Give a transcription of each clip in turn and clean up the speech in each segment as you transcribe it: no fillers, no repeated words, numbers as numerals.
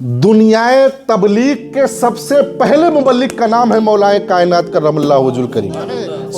दुनियाए तबलीग के सबसे पहले मुबल्लिग का नाम है मौलाए कायनात करमल्लाहु वजहुल करीम।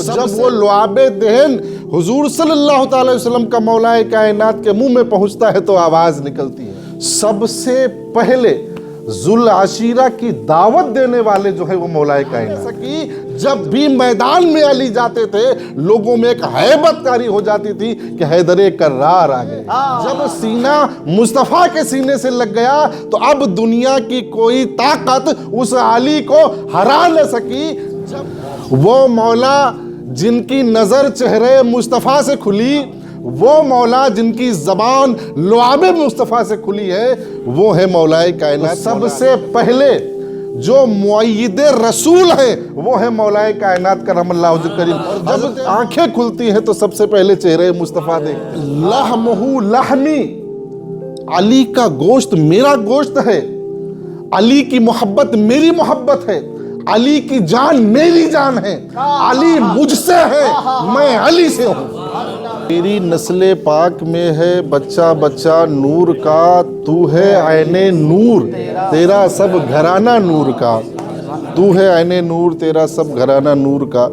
जब वो लुआबे देहन हुजूर सल्लल्लाहु अलैहि वसल्लम का मौलाए कायनात के मुंह में पहुंचता है तो आवाज निकलती है। सबसे पहले जुल आशीरा की दावत देने वाले जो है वो मौलाए कायनात की जब भी मैदान में अली जाते थे लोगों में एक हैबतकारी हो जाती थी कि हैदरे कर्रार आ गए। जब सीना मुस्तफ़ा के सीने से लग गया तो अब दुनिया की कोई ताकत उस अली को हरा न सकी। जब वो मौला जिनकी नजर चेहरे मुस्तफ़ा से खुली, वो मौला जिनकी ज़बान लुआबे मुस्तफ़ा से खुली है, वो है मौलाए कायनात। सबसे पहले जो मुअय्यिदे रसूल है वो है मौलाए कायनात करमल्लाहु वजहुल करीम। जब आंखें खुलती हैं तो सबसे पहले चेहरे मुस्तफ़ा देखते हैं। लहमुहु लहमी, अली का गोश्त मेरा गोश्त है, अली की मोहब्बत मेरी मोहब्बत है, अली की जान मेरी जान है, अली मुझसे है, मैं अली से हूँ। तेरी नस्ले पाक में है बच्चा बच्चा नूर का, तू है ऐने नूर तेरा सब घराना नूर का, तू है ऐने नूर तेरा सब घराना नूर का।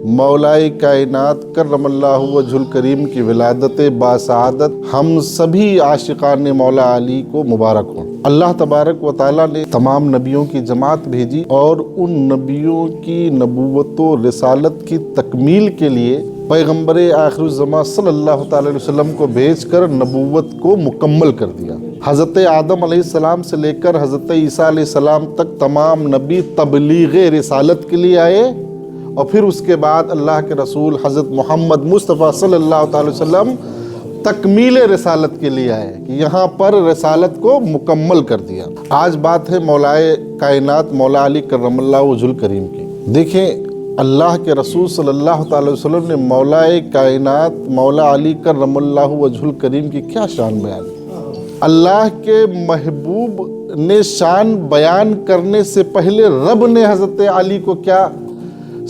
मौलाए कायनात करमल्लाहु वजहुल करीम की विलादत बासआदत हम सभी आशिकान मौला अली को मुबारक हो। अल्लाह तबारक व तआला ने तमाम नबियों की जमात भेजी और उन नबियों की नबूवत व रिसालत की तकमील के लिए पैगम्बर आखिरुज़्ज़मा सल्लल्लाहु अलैहि वसल्लम को भेजकर नबूवत को मुकम्मल कर दिया। हज़रत आदम अलैहिस्सलाम से लेकर हज़रत ईसा अलैहिस्सलाम तक तमाम नबी तबलीग रिसालत के लिए आए और फिर उसके बाद अल्लाह के रसूल हज़रत मोहम्मद मुस्तफ़ा सल्लल्लाहु अलैहि वसल्लम तकमील रिसालत के लिए आए कि यहाँ पर रिसालत को मुकम्मल कर दिया। आज बात है मौलाए कायनात मौला अली करमल्लाहु वजहुल करीम की। देखें, अल्लाह के रसूल सल्लल्लाहु अलैहि वसल्लम ने मौलाए कायनात मौला अली करमल्लाहु वजहुल करीम की क्या शान बयान की। अल्लाह के महबूब ने शान बयान करने से पहले रब ने हज़रत अली को क्या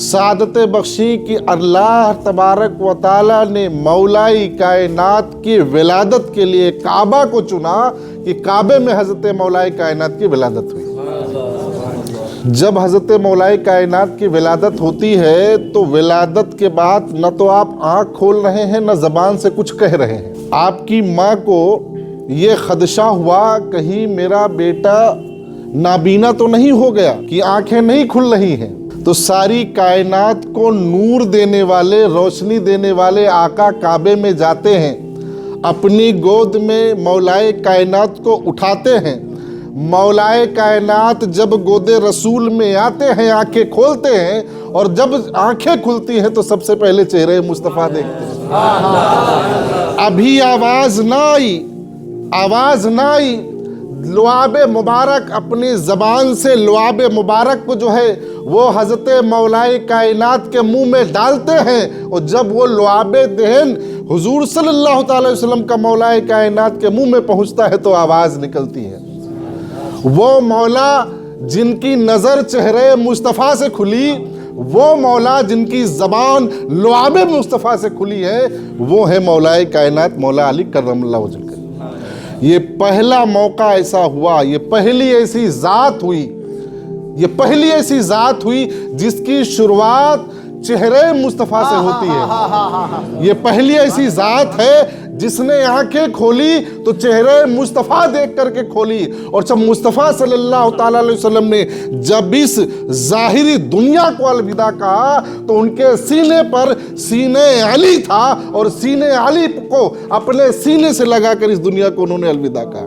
सादत बख्शी कि अल्लाह तबारक व तआला ने मौलाई कायनात की विलादत के लिए काबा को चुना कि काबे में हज़रत मौलाई कायनात की विलादत हुई। जब हज़रत मौलाई कायनात की विलादत होती है तो विलादत के बाद न तो आप आँख खोल रहे हैं न ज़बान से कुछ कह रहे हैं। आपकी माँ को ये खदशा हुआ कहीं मेरा बेटा नाबीना तो नहीं हो गया कि आँखें नहीं खुल रही हैं। तो सारी कायनात को नूर देने वाले रोशनी देने वाले आका काबे में जाते हैं, अपनी गोद में मौलाए कायनात को उठाते हैं। मौलाए कायनात जब गोदे रसूल में आते हैं आंखें खोलते हैं और जब आंखें खुलती हैं तो सबसे पहले चेहरे मुस्तफ़ा देखते हैं। अभी आवाज ना आई, लुआबे मुबारक अपनी ज़बान से लुआबे मुबारक को जो है वो हज़रत मौलाए कायनात के मुंह में डालते हैं और जब वो लुआबे देहन हुजूर सल्लल्लाहु अलैहि वसल्लम का मौलाए कायनात के मुंह में पहुंचता है तो आवाज़ निकलती है। वो मौला जिनकी नज़र चेहरे मुस्तफ़ा से खुली, वो मौला जिनकी ज़बान लुआबे मुस्तफ़ा से खुली है, वो है मौलाए कायनात मौला अली करमल्लाहु वजहुल करीम। ये पहला मौका ऐसा हुआ, ये पहली ऐसी ज़ात हुई जिसकी शुरुआत चेहरे मुस्तफ़ा से होती है। ये पहली ऐसी ज़ात है जिसने आंखें खोली तो चेहरे मुस्तफ़ा देख करके खोली। और जब मुस्तफ़ा सल्लल्लाहु अलैहि वसल्लम ने जब इस ज़ाहिरी दुनिया को अलविदा कहा तो उनके सीने पर सीने अली था और सीने अली को अपने सीने से लगाकर इस दुनिया को उन्होंने अलविदा कहा।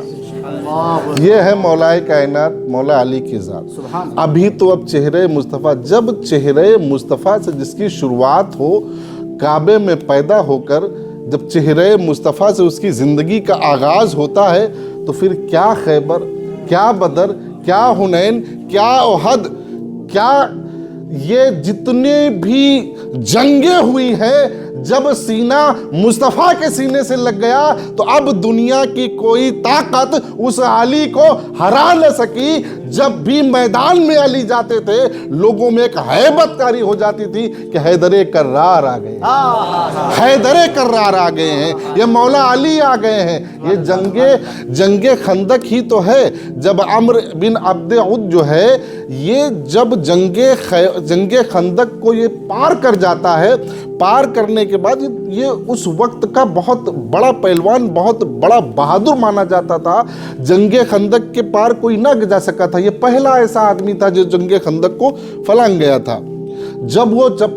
ये है मौलाए कायनात मौला अली की ज़ात। अभी तो अब चेहरे मुस्तफ़ा, जब चेहरे मुस्तफ़ा से जिसकी शुरुआत हो काबे में पैदा होकर जब चेहरे मुस्तफ़ा से उसकी ज़िंदगी का आगाज़ होता है तो फिर क्या खैबर, क्या बदर, क्या हुनैन, क्या ओहद, क्या ये जितने भी जंगें हुई हैं, जब सीना मुस्तफ़ा के सीने से लग गया तो अब दुनिया की कोई ताकत उस अली को हरा न सकी। جب بھی میدان میں علی جاتے تھے لوگوں میں ایک ہیبت طاری ہو جاتی تھی کہ حیدر کرار آ گئے ہیں، حیدر کرار آ گئے ہیں، یہ مولا علی آ گئے ہیں۔ یہ جنگ خندق ہی تو ہے، جب عمرو بن عبد عد جو ہے یہ جب جنگ خندق کو یہ پار کر جاتا ہے، پار کرنے کے بعد یہ اس وقت کا بہت بڑا پہلوان، بہت بڑا بہادر مانا جاتا تھا۔ جنگ خندق کے پار کوئی نہ جا سکا تھا، یہ پہلا ایسا آدمی تھا جو جنگ خندق کو پھلانگ گیا تھا۔ جب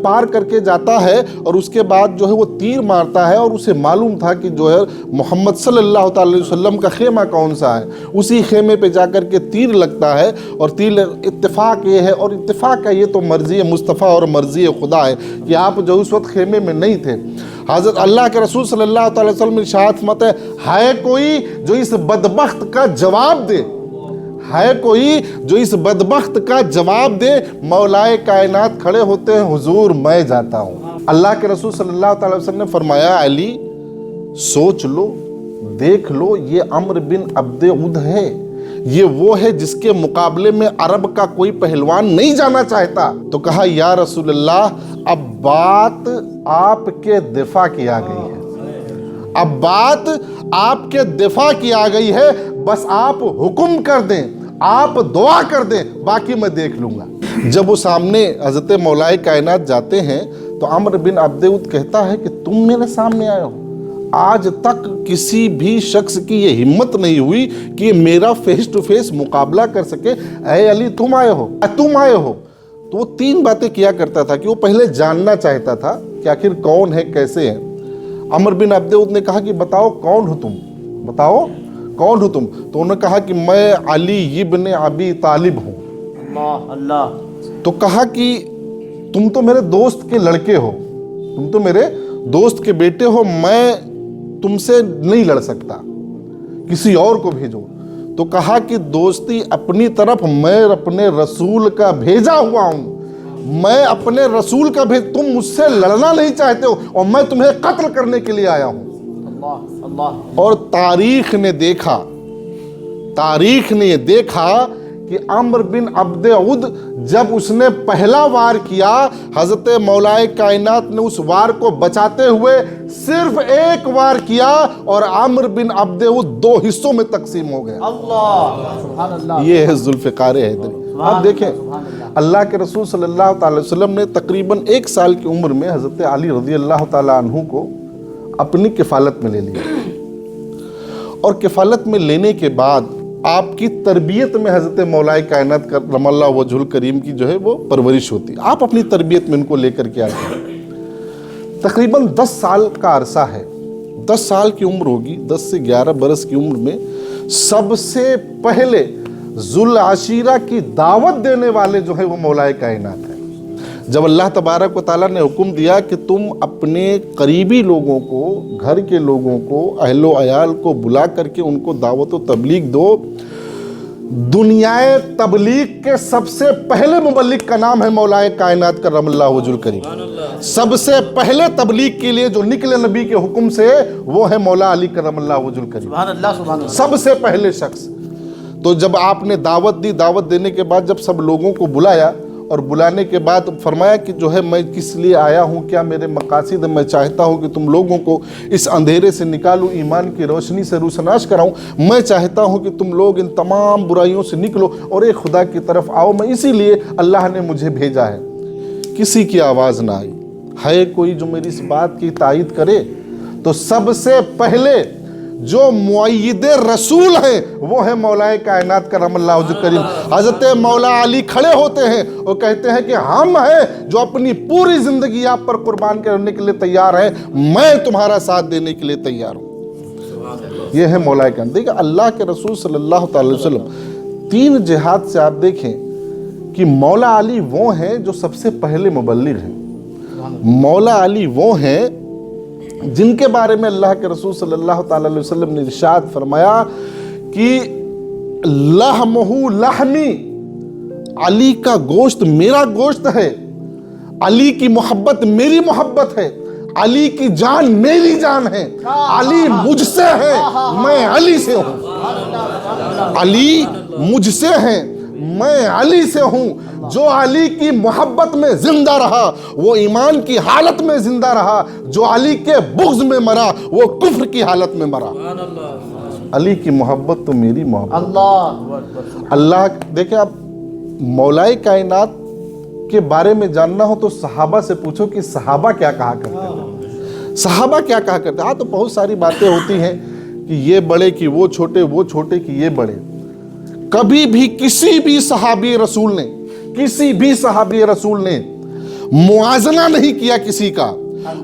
پار کر کے جاتا ہے اور اس کے بعد جو ہے وہ تیر مارتا ہے، اور اسے معلوم تھا کہ جو ہے محمد صلی اللہ علیہ وسلم کا خیمہ کون سا ہے، اسی خیمے پہ جا کر کے تیر لگتا ہے، اور تیر اتفاق یہ ہے، اور اتفاق کا یہ تو مرضی مصطفیٰ اور مرضی خدا ہے کہ آپ جو اس وقت خیمے میں نہیں تھے۔ حضرت اللہ کے رسول صلی اللہ علیہ وسلم ارشاد فرماتے ہیں، ہے کوئی جو اس بدبخت کا جواب دے، ہے کوئی جو اس بدبخت کا جواب دے؟ مولائے کائنات کھڑے ہوتے ہیں، حضور میں جاتا ہوں۔ اللہ کے رسول صلی اللہ علیہ وسلم نے فرمایا، علی سوچ لو، دیکھ لو، یہ عمرو بن عبد عد ہے، یہ وہ ہے جس کے مقابلے میں عرب کا کوئی پہلوان نہیں جانا چاہتا۔ تو کہا، یا رسول اللہ، اب بات آپ کے دفاع کی آ گئی ہے، اب بات آپ کے دفاع کی آ گئی ہے، بس آپ حکم کر دیں، آپ دعا کر دیں، باقی میں دیکھ لوں گا۔ جب وہ سامنے حضرت مولا کائنات جاتے ہیں تو عمرو بن عبد عد کہتا ہے کہ تم میرے سامنے آئے ہو؟ آج تک کسی بھی شخص کی یہ ہمت نہیں ہوئی کہ میرا فیس ٹو فیس مقابلہ کر سکے، اے علی تم آئے ہو، تم آئے ہو۔ تو وہ تین باتیں کیا کرتا تھا کہ وہ پہلے جاننا چاہتا تھا کہ آخر کون ہے، کیسے ہیں۔ عمرو بن عبد عد نے کہا کہ بتاؤ کون ہو تم، بتاؤ کون ہو تم؟ تو انہوں نے کہا کہ میں علی ابن ابی طالب ہوں۔ اللہ۔ تو کہا کہ تم تو میرے دوست کے لڑکے ہو، تم تو میرے دوست کے بیٹے ہو، میں تم سے نہیں لڑ سکتا، کسی اور کو بھیجو۔ تو کہا کہ دوستی اپنی طرف میں اپنے رسول کا بھیجا ہوا ہوں، میں اپنے رسول کا تم مجھ سے لڑنا نہیں چاہتے ہو، اور میں تمہیں قتل کرنے کے لیے آیا ہوں۔ اور تاریخ نے یہ دیکھا کہ عمرو بن عبد عد جب اس نے پہلا وار کیا، حضرت مولا کائنات نے اس وار کو بچاتے ہوئے صرف ایک وار کیا، اور عمرو بن عبد عد دو حصوں میں تقسیم ہو گیا۔ یہ ہے ذوالفقار حیدری۔ اب دیکھیں، اللہ کے رسول صلی اللہ علیہ وسلم نے تقریباً 1 سال کی عمر میں حضرت علی رضی اللہ تعالیٰ عنہ کو اپنی کفالت میں لے لیا، اور کفالت میں لینے کے بعد آپ کی تربیت میں حضرت مولا کائنات کرم اللہ وجہ الکریم کی جو ہے وہ پرورش ہوتی، آپ اپنی تربیت میں ان کو لے کر کے آتے ہیں۔ تقریباً 10 سال کا عرصہ ہے، 10 سال کی عمر ہوگی، 10 سے 11 برس کی عمر میں سب سے پہلے ذوالعشیرہ کی دعوت دینے والے جو ہے وہ مولا کائنات ہیں۔ جب اللہ تبارک و تعالیٰ نے حکم دیا کہ تم اپنے قریبی لوگوں کو، گھر کے لوگوں کو، اہل و عیال کو بلا کر کے ان کو دعوت و تبلیغ دو، دنیائے تبلیغ کے سب سے پہلے مبلغ کا نام ہے مولا کائنات کرم اللہ وجہ الکریم۔ سب سے پہلے تبلیغ کے لیے جو نکلے نبی کے حکم سے وہ ہے مولا علی کرم اللہ وجہ الکریم، سب سے پہلے شخص۔ تو جب آپ نے دعوت دی، دعوت دینے کے بعد جب سب لوگوں کو بلایا، اور بلانے کے بعد فرمایا کہ جو ہے میں کس لیے آیا ہوں، کیا میرے مقاصد ہیں، میں چاہتا ہوں کہ تم لوگوں کو اس اندھیرے سے نکالوں، ایمان کی روشنی سے روشناس کراؤں، میں چاہتا ہوں کہ تم لوگ ان تمام برائیوں سے نکلو اور ایک خدا کی طرف آؤ، میں اسی لیے اللہ نے مجھے بھیجا ہے۔ کسی کی آواز نہ آئی، ہے کوئی جو میری اس بات کی تائید کرے؟ تو سب سے پہلے جو مؤید رسول ہیں وہ ہے مولا کائنات کرم اللہ وجہ الکریم۔ حضرت مولا علی کھڑے ہوتے ہیں اور کہتے ہیں کہ ہم ہیں جو اپنی پوری زندگی آپ پر قربان کرنے کے لیے تیار ہیں، میں تمہارا ساتھ دینے کے لیے تیار ہوں۔ یہ ہے مولا کائنات۔ دیکھیں اللہ کے رسول صلی اللہ علیہ وسلم 3 جہات سے آپ دیکھیں کہ مولا علی وہ ہیں جو سب سے پہلے مبلغ ہیں، مولا علی وہ ہیں جن کے بارے میں اللہ کے رسول صلی اللہ تعالی علیہ وسلم نے ارشاد فرمایا کہ لحمہ لحمی، علی کا گوشت میرا گوشت ہے، علی کی محبت میری محبت ہے، علی کی جان میری جان ہے، علی مجھ سے ہے، میں علی سے ہوں، علی مجھ سے ہیں، मैं अली से हूं। जो अली की मोहब्बत में जिंदा रहा वो ईमान की हालत में जिंदा रहा, जो अली के बुग़्ज़ में मरा वो कुफ्र की हालत में मरा। अली की मोहब्बत तो मेरी मोहब्बत। अल्लाह, देखिए आप मौलाए कायनात के बारे में जानना हो तो सहाबा से पूछो कि सहाबा क्या कहा करते थे, सहाबा क्या कहा करते। हाँ, तो बहुत सारी बातें होती हैं कि ये बड़े कि वो छोटे, वो छोटे कि ये बड़े। कभी भी किसी भी सहाबी रसूल ने मुआजना नहीं किया किसी का।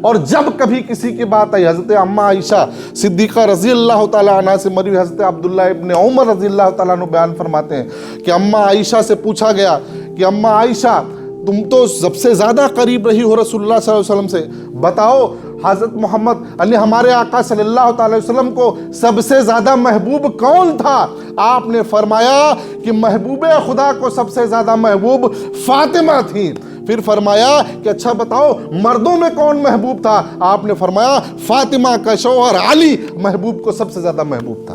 और जब कभी किसी की बात आई, हज़रत अम्मा आयशा सिद्दीक़ा रज़ी अल्लाह ताला अन्हा से मरी हुई हज़रत अब्दुल्लाह इब्न उमर रज़ी अल्लाह ताला अन्हु बयान फरमाते हैं कि अम्मा आयशा से पूछा गया कि अम्मा आयशा, तुम तो सबसे ज़्यादा करीब रही हो रसूलुल्लाह सल्लल्लाहु अलैहि वसल्लम से, बताओ हज़रत मोहम्मद अली हमारे आका सल्लल्लाहु अलैहि वसल्लम को सबसे ज़्यादा महबूब कौन था? आपने फरमाया कि महबूब खुदा को सबसे ज़्यादा महबूब फातिमा थी। फिर फरमाया कि अच्छा बताओ मर्दों में कौन महबूब था? आपने फरमाया फातिमा का शौहर अली महबूब को सबसे ज़्यादा महबूब था।